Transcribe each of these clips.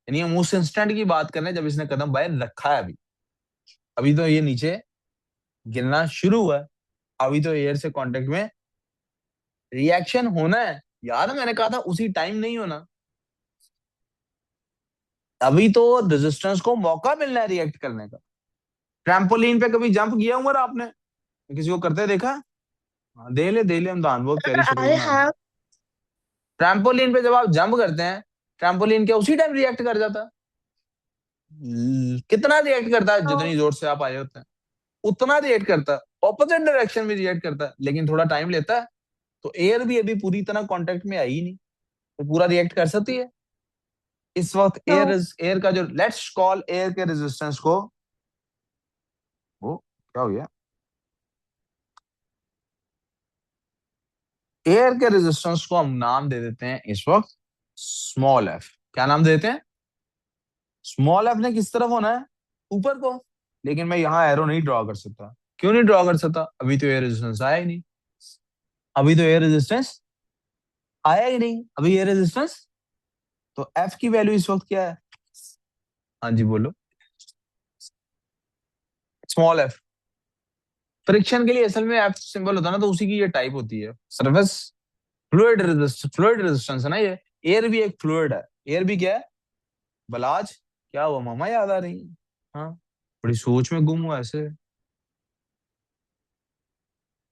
यानी हम उस इंस्टेंट की बात कर रहे हैं जब इसने कदम बाहर रखा है। अभी अभी तो ये नीचे गिरना शुरू हुआ है, अभी तो एयर से कांटेक्ट में रिएक्शन होना है। यार मैंने कहा था उसी टाइम नहीं होना, अभी तो रेजिस्टेंस को मौका मिलना है रिएक्ट करने का। ट्रैम्पोलिन पे कभी जंप किया हुआ आपने, किसी को करते देखा? हाँ, दे ले हम दान बहुत प्यारी शक्ल अरे बना रहे हैं। हाँ। ट्रैम्पोलिन पे जब आप जंप करते हैं, ट्रैम्पोलिन क्या उसी टाइम रिएक्ट कर जाता है? कितना रिएक्ट करता है? हाँ। जितनी जोर से आप आए होते हैं उतना रिएक्ट करता है, ऑपोजिट डायरेक्शन में रिएक्ट करता है, लेकिन थोड़ा टाइम लेता है। तो एयर भी अभी पूरी तरह कांटेक्ट में आई ही नहीं, तो पूरा रिएक्ट कर सकती है। इस वक्त हाँ। एयर का जो, लेट्स कॉल एयर के रेजिस्टेंस को, वो क्या हो गया, एयर के रेजिस्टेंस को हम नाम दे देते हैं इस वक्त स्मॉल एफ। क्या नाम देते हैं? स्मॉल एफ ने किस तरफ होना है? ऊपर को। लेकिन मैं यहां एरो नहीं ड्रॉ कर सकता। क्यों नहीं ड्रॉ कर सकता? अभी तो एयर रेजिस्टेंस आया ही नहीं। अभी तो एयर रेजिस्टेंस आया ही नहीं, अभी एयर रेजिस्टेंस। तो एफ की वैल्यू इस वक्त क्या है? हाँ जी बोलो। Small F. फ्रिक्शन के लिए असल में एफ सिंबल होता है ना, तो उसी की ये टाइप होती है सरफेस फ्लूइड रेजिस्टेंस है ना ये। एयर भी एक फ्लूइड है। एयर भी क्या है? बलाज। क्या हुआ मामा, याद आ रही? हाँ, बड़ी सोच में गुम हुआ ऐसे।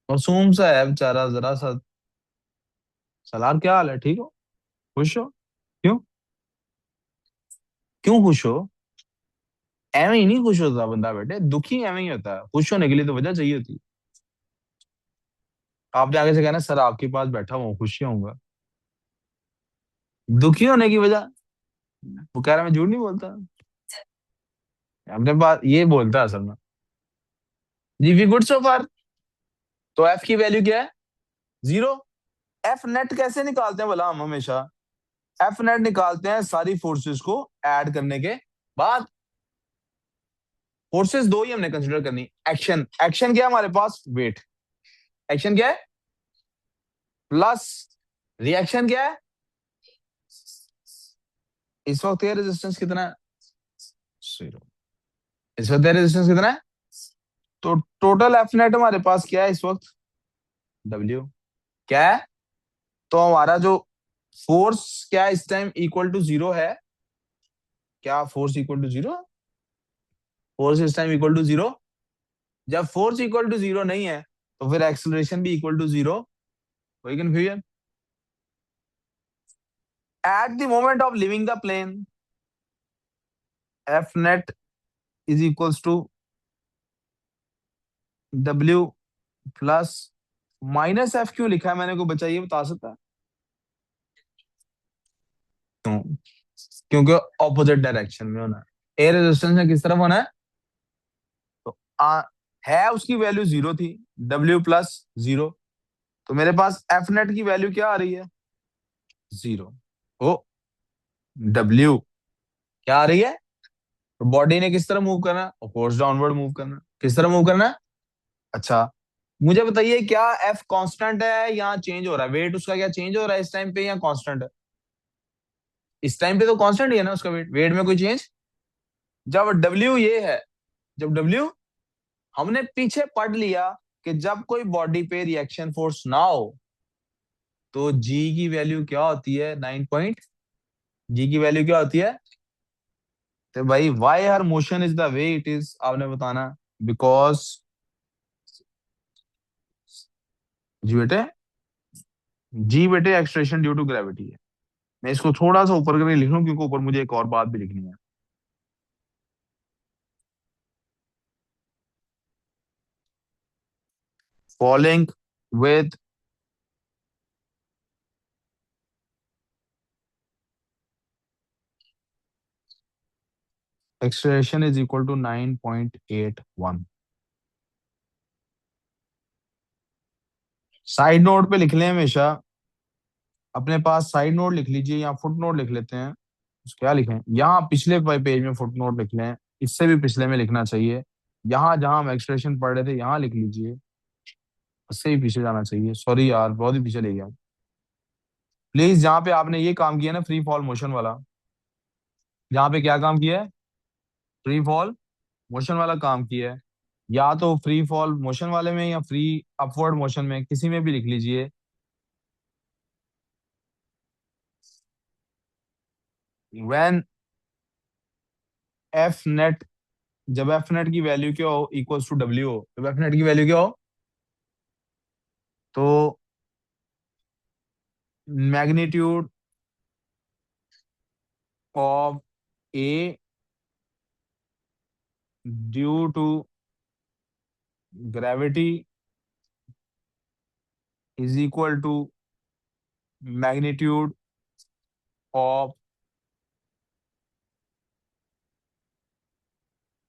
मासूम सा है बेचारा जरा सा। सलार क्या हाल है, ठीक हो? खुश हो? क्यों? क्यों खुश हो? एवं ही नहीं खुश होता बंदा बेटे, दुखी एवं ही होता है। खुश होने के लिए तो वजह चाहिए होती है। आपने आगे से कहना सर आपके पास बैठा हूँ खुशी होऊंगा। दुखी होने की वजह, वो कह रहा मैं झूठ नहीं बोलता, अपने पास ये बोलता है असल में। जी वी गुड सो फार। तो एफ की वैल्यू क्या है? जीरो। एफ नेट कैसे निकालते हैं भला हम हमेशा? एफ नेट निकालते हैं सारी फोर्सेस को ऐड करने के बाद। फोर्सेस दो ही हमने कंसिडर करनी। एक्शन, एक्शन क्या है हमारे पास? वेट। एक्शन क्या है? प्लस रिएक्शन क्या है? इस वक्त ये रेजिस्टेंस कितना है? जीरो। इस वक्त ये रेजिस्टेंस कितना है? तो टोटल एफ नेट हमारे पास क्या है इस वक्त? डब्ल्यू। क्या है? तो हमारा जो फोर्स क्या है इस टाइम इक्वल टू जीरो है? क्या force equal to zero? Force इस टाइम इक्वल टू जीरो। जब फोर्स इक्वल टू जीरो नहीं है तो फिर एक्सेलरेशन भी इक्वल टू जीरो। कोई confusion? At the moment of leaving the plane, f net is equals to डब्ल्यू प्लस माइनस एफ। क्यों लिखा है मैंने, को बचा ये बता सकता है? क्यों? क्योंकि ऑपोजिट डायरेक्शन में होना है। एयर रेजिस्टेंस में किस तरफ होना है? तो है उसकी वैल्यू जीरो थी, डब्ल्यू प्लस जीरो। तो मेरे पास एफ नेट की वैल्यू क्या आ रही है? जीरो। ओ, डब्ल्यू क्या आ रही है? तो बॉडी ने किस तरह मूव करना है? फोर्स डाउनवर्ड मूव करना है। किस तरह मूव करना है? अच्छा, मुझे बताइए क्या एफ कांस्टेंट है या चेंज हो रहा है? वेट उसका क्या चेंज हो रहा है इस टाइम पे या कांस्टेंट है? इस टाइम पे तो कांस्टेंट ही है ना उसका वेट, वेट में कोई चेंज। जब डब्ल्यू ये है, जब डब्ल्यू, हमने पीछे पढ़ लिया कि जब कोई बॉडी पे रिएक्शन फोर्स ना हो तो जी की वैल्यू क्या होती है? 9 पॉइंट। जी की वैल्यू क्या होती है? तो भाई why her motion is the way it is, आपने बताना। बिकॉज, जी बेटे, जी बेटे एक्सट्रेशन ड्यू टू ग्रेविटी है। मैं इसको थोड़ा सा ऊपर करके लिख लूं क्योंकि ऊपर मुझे एक और बात भी लिखनी है। Following with acceleration is equal to 9.81। Side note पे लिख लें हमेशा, अपने पास साइड नोट लिख लीजिए या फुट नोट लिख लेते हैं। क्या लिखें यहाँ पिछले पेज में फुट नोट लिख लें, इससे भी पिछले में लिखना चाहिए। यहाँ जहां हम एक्सप्रेशन पढ़ रहे थे यहाँ लिख लीजिए, उससे भी पीछे जाना चाहिए। सॉरी यार बहुत ही पीछे ले गया। प्लीज जहाँ पे आपने ये काम किया ना फ्री फॉल मोशन वाला, यहाँ पे क्या काम किया है? फ्री फॉल मोशन वाला काम किया है। या तो फ्री फॉल मोशन वाले में या फ्री अपवर्ड मोशन में, किसी में भी लिख लीजिए। व्हेन एफ नेट, जब एफ नेट की वैल्यू क्या हो, इक्वल्स टू डब्ल्यू हो, जब एफ नेट की वैल्यू क्या हो, तो magnitude of a due to gravity is equal to magnitude of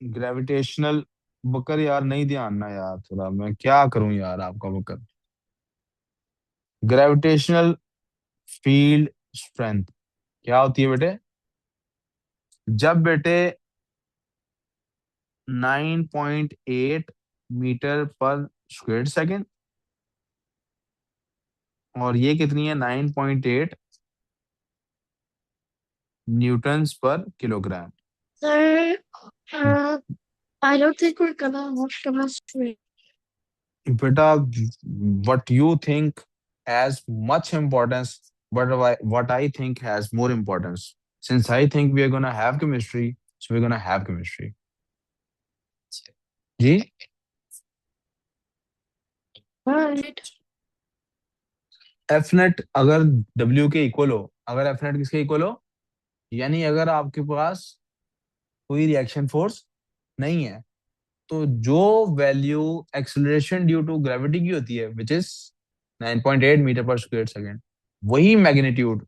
gravitational, बकर यार नहीं ध्यान ना यार, थोड़ा मैं क्या करूं यार आपका बकर। ग्रेविटेशनल फील्ड स्ट्रेंथ क्या होती है बेटे? जब बेटे 9.8 मीटर पर स्क्वेयर सेकेंड, और ये कितनी है? 9.8 न्यूटन्स पर kilogram. Sir, I don't think we're gonna watch chemistry. बेटा, what you think has much importance, but what I think has more importance. Since I think we are gonna have chemistry, so we're gonna have chemistry. जी, Right. F net अगर डब्ल्यू के equal हो, अगर F net किसके equal हो, यानी अगर आपके पास कोई रिएक्शन फोर्स नहीं है, तो जो value acceleration due to gravity की होती है, which is 9.8 metre per square second, वही मैग्नीट्यूड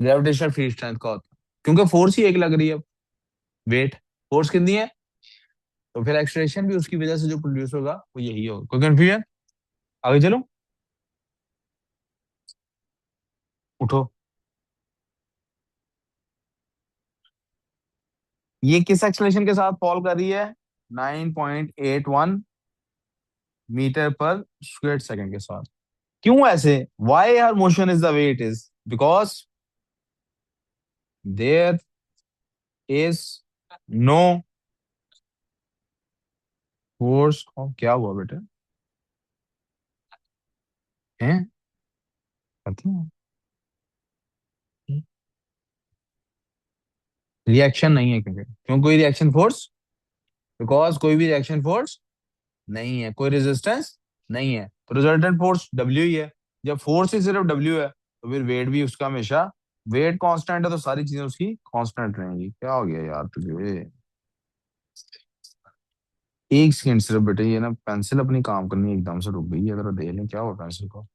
ग्रेविटेशनल फील्ड स्ट्रेंथ का होता है, क्योंकि फोर्स ही एक लग रही है। वेट, फोर्स कितनी है, तो फिर एक्सलेशन भी उसकी वजह से जो प्रोड्यूस होगा वो यही होगा। कोई कंफ्यूजन? आगे चलो, उठो। ये किस एक्सलेशन के साथ फॉल कर रही है? 9.81 मीटर पर स्क्वायर सेकंड के साथ। क्यों ऐसे? Why her motion is the way it is? Because there is no force. क्या हुआ बेटे? हैं? पता रिएक्शन नहीं है, क्योंकि क्यों कोई रिएक्शन फोर्स? बिकॉज कोई भी रिएक्शन फोर्स नहीं है, कोई रेजिस्टेंस नहीं है, तो रिजल्टेंट फोर्स डब्ल्यू ही है। जब फोर्स ही सिर्फ डब्ल्यू है, तो फिर वेट भी उसका हमेशा, वेट कांस्टेंट है तो सारी चीजें उसकी कांस्टेंट रहेंगी। क्या हो गया यार तुझे? एक सेकंड सिर्फ बेटे, ये ना पेंसिल अपनी काम करनी एकदम से रुक गई है, जरा देख लें क्या हुआ पेंसिल को।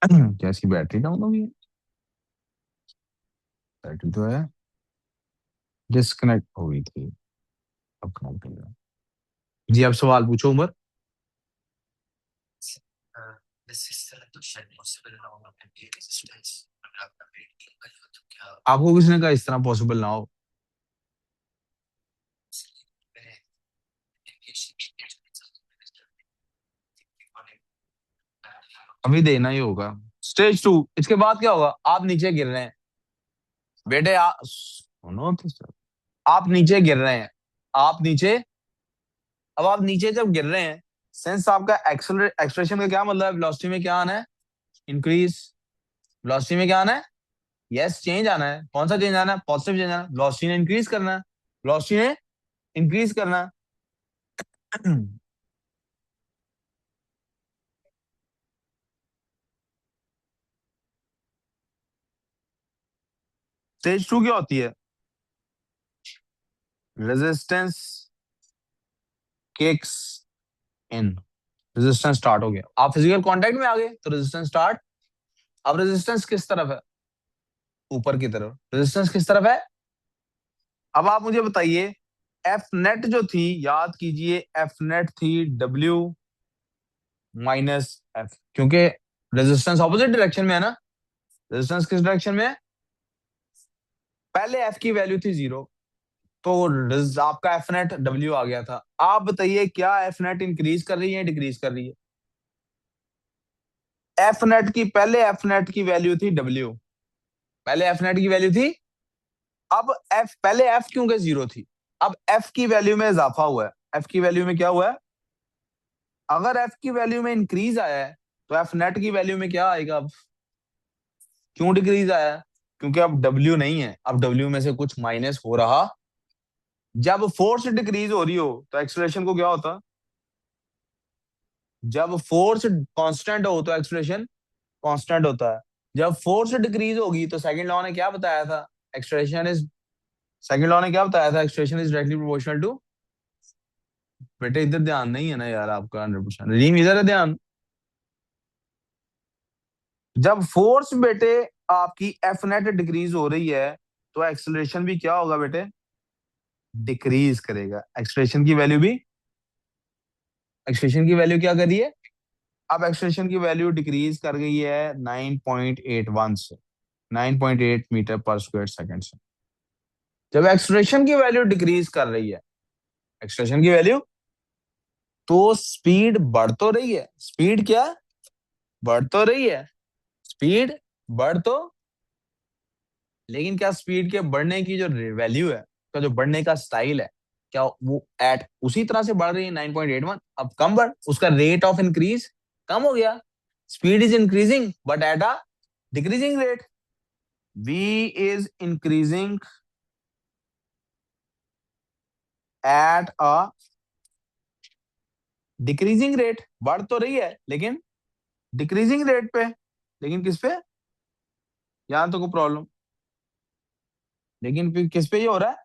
क्या इसकी बैटरी डाउन हो गई है? बैटरी तो है, डिस्कनेक्ट हो गई थी, अब कनेक्ट हो गया। जी, आप सवाल पूछो उमर। आपको किसने कहा इस तरह पॉसिबल ना हो? अभी देना ही होगा। स्टेज 2, इसके बाद क्या होगा? आप नीचे गिर रहे हैं बेटे, आप सुनो तो सर। आप नीचे गिर रहे हैं, आप नीचे, अब आप नीचे जब गिर रहे हैं, सेंस आपका एक्सप्रेशन का क्या मतलब है? वेलोसिटी में क्या आना है? इंक्रीज। वेलोसिटी में क्या आना है? यस, चेंज आना है। कौन सा चेंज आना है? पॉजिटिव चेंज आना है। वेलोसिटी ने इंक्रीज करना है, वेलोसिटी ने इंक्रीज करना है। स्टेज 2 क्या होती है? Resistance kicks in. Resistance start हो गया, आप फिजिकल कांटेक्ट में आ गए तो रेजिस्टेंस स्टार्ट। अब रेजिस्टेंस किस तरफ है? ऊपर की तरफ। रेजिस्टेंस किस तरफ है? अब आप मुझे बताइए, एफ नेट जो थी, याद कीजिए, एफ नेट थी डब्ल्यू माइनस एफ, क्योंकि रेजिस्टेंस ऑपोजिट डायरेक्शन में है ना। रेजिस्टेंस किस डायरेक्शन में है? पहले एफ की वैल्यू थी 0, तो आपका एफ नेट डब्ल्यू आ गया था। आप बताइए, क्या एफ नेट इंक्रीज कर रही है डिक्रीज कर रही है? एफ नेट की, पहले एफ नेट की वैल्यू थी डब्ल्यू, पहले एफ नेट की वैल्यू थी, अब एफ, पहले एफ क्यों के 0 थी, अब एफ की वैल्यू में इजाफा हुआ है। एफ की वैल्यू में क्या हुआ है, अगर एफ की वैल्यू में इंक्रीज आया है तो एफ नेट की वैल्यू में क्या आएगा अब, क्यों डिक्रीज आया है, क्योंकि अब डब्ल्यू नहीं है, अब डब्ल्यू में से कुछ माइनस हो रहा। जब फोर्स डिक्रीज हो रही हो तो एक्सलेशन को क्या होता, जब फोर्स कांस्टेंट हो तो एक्सलेशन कांस्टेंट होता है। जब फोर्स डिक्रीज होगी तो सेकंड लॉ ने क्या बताया था, एक्सलेशन इज, सेकंड लॉ ने क्या बताया था, acceleration is directly proportional to, बेटे इधर ध्यान नहीं है ना यार आपका 100%, रीम इधर है ध्यान। जब फोर्स बेटे आपकी एफ नेट डिक्रीज हो रही है तो एक्सलेशन भी क्या होगा बेटे, डिक्रीज करेगा। एक्सलेशन की वैल्यू भी, एक्सलेशन की वैल्यू क्या करिए, अब एक्सलेशन की वैल्यू डिक्रीज कर गई है 9.81 से, 9.8 मीटर पर स्क्वायर सेकंड से। जब एक्सलेशन की वैल्यू डिक्रीज कर रही है, एक्सलेशन की वैल्यू, तो स्पीड बढ़ तो रही है, स्पीड क्या बढ़ तो रही है, स्पीड बढ़ तो, लेकिन क्या स्पीड के बढ़ने की जो वैल्यू है, का जो बढ़ने का स्टाइल है, क्या वो एट उसी तरह से बढ़ रही है 9.81, अब कम बढ़, उसका रेट ऑफ इंक्रीज कम हो गया। Speed is increasing but at a decreasing rate, v is increasing at a decreasing rate, बढ़ तो रही है लेकिन डिक्रीजिंग रेट पे, लेकिन किस पे, यहां तो कोई प्रॉब्लम, लेकिन फिर किस पे ये हो रहा है,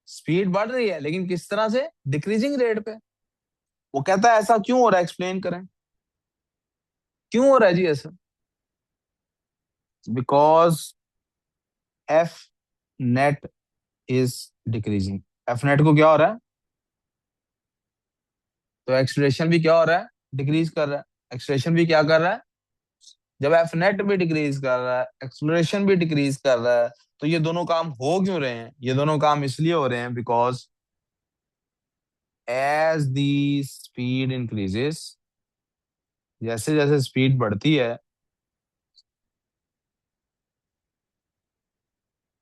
स्पीड बढ़ रही है लेकिन किस तरह से, डिक्रीजिंग रेट पे। वो कहता है ऐसा क्यों हो रहा है, एक्सप्लेन करें क्यों हो रहा है जी ऐसा, because F net is decreasing, F net को क्या हो रहा है, तो एक्सलेशन भी क्या हो रहा है, डिक्रीज कर रहा है। एक्सलेशन भी क्या कर रहा है, जब एफ नेट भी डिक्रीज कर रहा है, एक्सलेशन भी डिक्रीज कर रहा है, तो ये दोनों काम हो क्यों रहे हैं, ये दोनों काम इसलिए हो रहे हैं because as the speed increases, जैसे जैसे स्पीड बढ़ती है,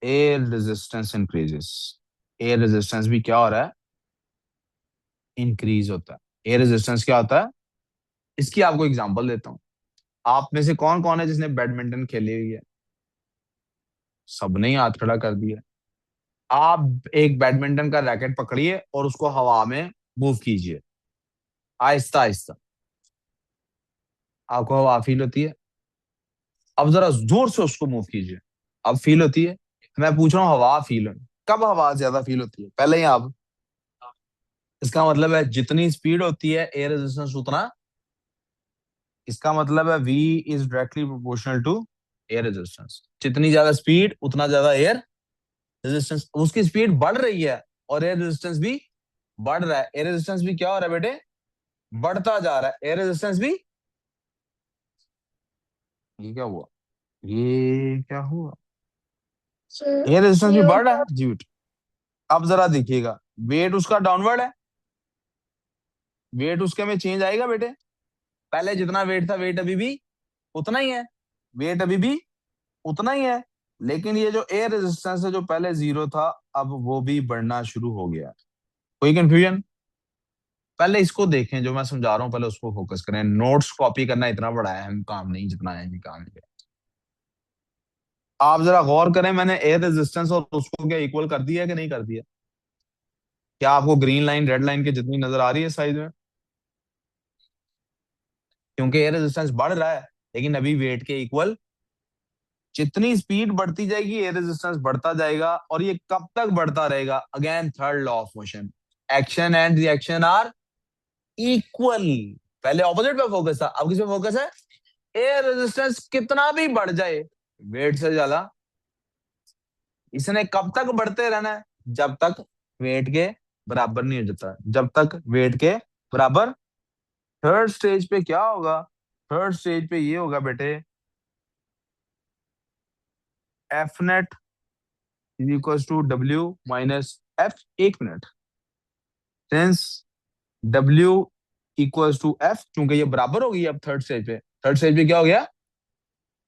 air resistance increases, air resistance भी क्या हो रहा है, इंक्रीज होता है। एयर रेजिस्टेंस क्या होता है, इसकी आपको एग्जांपल देता हूँ। आप में से कौन कौन है जिसने बैडमिंटन खेली हुई है, सबने ही हाथ खड़ा कर दिया। आप एक बैडमिंटन का रैकेट पकड़िए और उसको हवा में मूव कीजिए, आहिस्ता आहिस्ता, आपको हवा फील होती है। अब जरा जोर से उसको मूव कीजिए, अब फील होती है। मैं पूछ रहा हूँ हवा फील हो, कब हवा ज्यादा फील होती है, पहले या अब, इसका मतलब है जितनी स्पीड होती है एयर रेजिस्टेंस उतना, इसका मतलब है V is directly proportional to air resistance, जितनी ज्यादा स्पीड उतना ज्यादा एयर रेजिस्टेंस, उसकी स्पीड बढ़ रही है और एयर रेजिस्टेंस भी बढ़ रहा है। एयर रेजिस्टेंस भी क्या हो रहा है बेटे, बढ़ता जा रहा है, एयर रेजिस्टेंस भी, ये क्या हुआ, ये क्या हुआ, सर एयर रेजिस्टेंस भी ये बढ़ रहा होगा। है जी बेटे। अब जरा देखिएगा, वेट उसका डाउनवर्ड है, वेट उसके में चेंज आएगा बेटे, पहले जितना वेट था वेट अभी भी उतना ही है, वेट अभी भी उतना ही है, लेकिन ये जो एयर रेजिस्टेंस है जो पहले 0 था, अब वो भी बढ़ना शुरू हो गया। कोई कंफ्यूजन, पहले इसको देखें जो मैं समझा रहा हूँ, पहले उसको फोकस करें, नोट्स कॉपी करना इतना बड़ा अहम काम नहीं जितना है ये काम है। आप जरा गौर करें, मैंने एयर रेजिस्टेंस और उसको क्या इक्वल कर दिया है कि नहीं कर दिया, क्या आपको ग्रीन लाइन रेड लाइन के जितनी नजर आ रही है साइज में, क्योंकि एयर रेजिस्टेंस बढ़ रहा है लेकिन अभी वेट के इक्वल, जितनी स्पीड बढ़ती जाएगी एयर रेजिस्टेंस बढ़ता जाएगा, और ये कब तक बढ़ता रहेगा, again third law of motion, action and reaction are equal. पहले ऑपोजिट पे फोकस था, अब किस पे फोकस है, एयर रेजिस्टेंस कितना भी बढ़ जाए वेट से ज्यादा, इसने कब तक बढ़ते रहना है, जब तक वेट के बराबर नहीं हो जाता, जब तक वेट के बराबर। थर्ड स्टेज पे क्या होगा, थर्ड स्टेज पे ये होगा बेटे, F net is equal to W minus F, एक मिनट, since W equals to F, क्योंकि ये बराबर हो गई अब थर्ड स्टेज पे, थर्ड स्टेज पे क्या हो गया,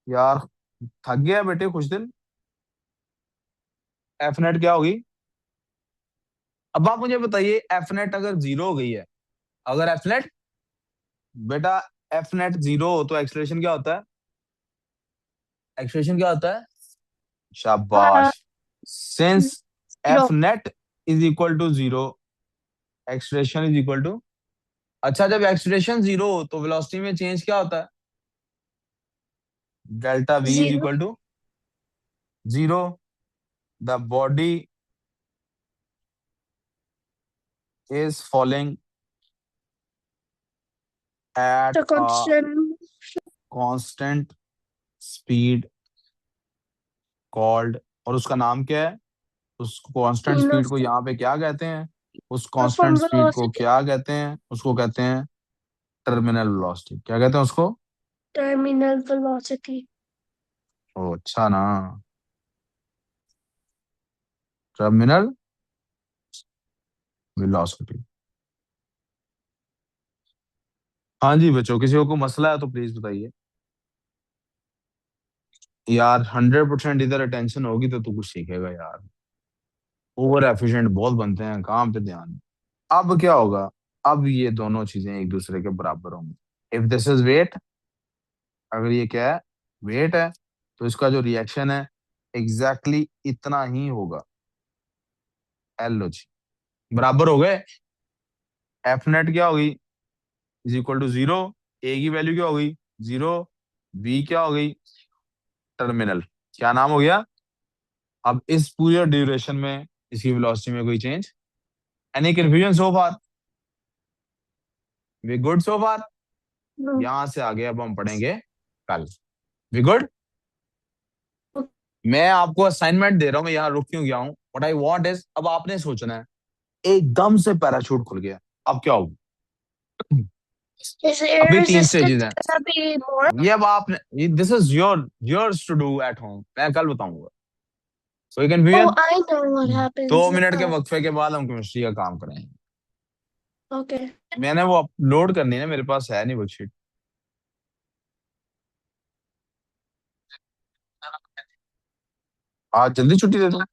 यार थक गया बेटे कुछ दिन। एफ नेट क्या होगी? अब आप मुझे बताइए, एफ नेट अगर जीरो हो गई है, अगर एफ नेट, बेटा एफ नेट जीरो हो तो एक्सलेशन क्या होता है? एक्सलेशन क्या होता है? uh, शाबाश। Since f zero. Net is equal to zero, acceleration is equal to, अच्छा जब एक्सलेशन जीरो हो तो वेलोसिटी में चेंज क्या होता है? Delta V is Zero. Equal to zero. The body is falling at The a constant. constant speed called, और उसका नाम क्या है? उस कांस्टेंट स्पीड को यहाँ पे क्या कहते हैं? उस कांस्टेंट Uniform स्पीड को velocity. क्या कहते हैं? उसको कहते हैं टर्मिनल वेलोसिटी। क्या कहते हैं उसको? Terminal velocity. ओ अच्छा ना, टर्मिनल वेलोसिटी। हाँ जी बच्चों, किसी को मसला है तो प्लीज बताइए। यार 100% इधर अटेंशन होगी तो तू कुछ सीखेगा यार। ओवर एफिशिएंट बहुत बनते हैं, काम पे ध्यान। अब क्या होगा? अब ये दोनों चीजें एक दूसरे के बराबर होंगी। इफ दिस इज वेट, अगर ये क्या है? वेट है, तो इसका जो रिएक्शन है एग्जैक्टली exactly इतना ही होगा। एल ओ जी, बराबर हो गए। एफ नेट क्या होगी? Is equal to zero. A की वैल्यू क्या होगी? जीरो। बी क्या हो गई? टर्मिनल। क्या नाम हो गया? अब इस पूरे ड्यूरेशन में इसकी वेलोसिटी में कोई change? Any confusion so far? We good so far? No. यहां से आगे अब हम पढ़ेंगे कल। We good? मैं आपको असाइनमेंट दे रहा हूँ, मैं यहाँ रुक क्यों गया हूँ? व्हाट आई वांट इज, अब आपने सोचना है एकदम से पैराशूट खुल गया, अब क्या होगा? Is the air अभी तीन स्टेजेस resistance हैं। gonna be more? ये अब आपने, this is yours to do at home, मैं कल बताऊंगा। कोई Oh, confusion? I know what दो happens मिनट के now. वक्फे के बाद हम केमिस्ट्री का काम करेंगे। Okay. मैंने वो अपलोड करनी है ना, मेरे पास है नहीं वर्कशीट। आज जल्दी छुट्टी दे दूं?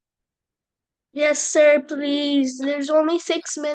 Yes, sir, please. There's only 6 minutes.